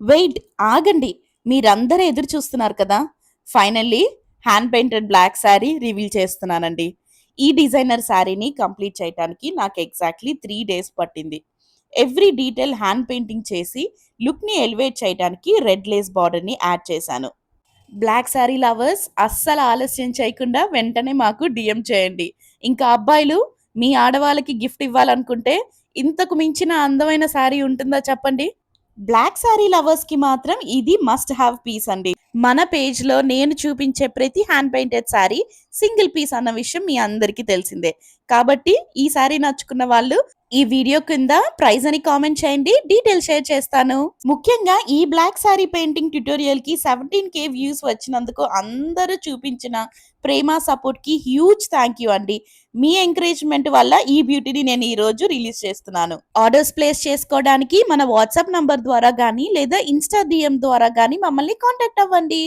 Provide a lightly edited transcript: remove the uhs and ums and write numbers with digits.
Wait, ఆగండి. మీరందరూ ఎదురు చూస్తున్నారు కదా! Finally hand painted black saree reveal చేస్తున్నానండి. ఈ డిజైనర్ శారీని కంప్లీట్ చేయటానికి నాకు ఎగ్జాక్ట్‌లీ 3 డేస్ పట్టింది. ఎవ్రీ డీటెయిల్ హ్యాండ్ పెయింటింగ్ చేసి లుక్‌ని ఎలివేట్ చేయటానికి రెడ్ లేస్ బార్డర్‌ని యాడ్ చేశాను. బ్లాక్ శారీ లవర్స్ అస్సలు ఆలస్యం చేయకుండా వెంటనే మాకు డీఎం చేయండి. ఇంకా అబ్బాయిలు, మీ ఆడవాళ్ళకి గిఫ్ట్ ఇవ్వాలనుకుంటే ఇంతకు మించిన అందమైన శారీ ఉంటుందా చెప్పండి? బ్లాక్ శారీ లవర్స్ కి మాత్రం ఇది మస్ట్ హ్యావ్ పీస్ అండి. మన పేజ్ లో నేను చూపించే ప్రతి hand painted saree single piece అన్న విషయం మీ అందరికీ తెలిసిందే. కాబట్టి ఈ శారీ నచ్చుకున్న వాళ్ళు ఈ వీడియో కింద ప్రైస్ అని కామెంట్ చేయండి, డీటెయిల్ షేర్ చేస్తాను. ముఖ్యంగా ఈ బ్లాక్ శారీ పెయింటింగ్ ట్యుటోరియల్ కి 17K వ్యూస్ వచ్చినందుకు అందరూ చూపించిన ప్రేమ సపోర్ట్ కి హ్యూజ్ థ్యాంక్ యూ అండి. మీ ఎంకరేజ్మెంట్ వల్ల ఈ బ్యూటీని నేను ఈ రోజు రిలీజ్ చేస్తున్నాను. ఆర్డర్స్ ప్లేస్ చేసుకోవడానికి మన వాట్సాప్ నంబర్ ద్వారా గానీ లేదా ఇన్స్టా డిఎం ద్వారా గానీ మమ్మల్ని కాంటాక్ట్ అవ్వండి.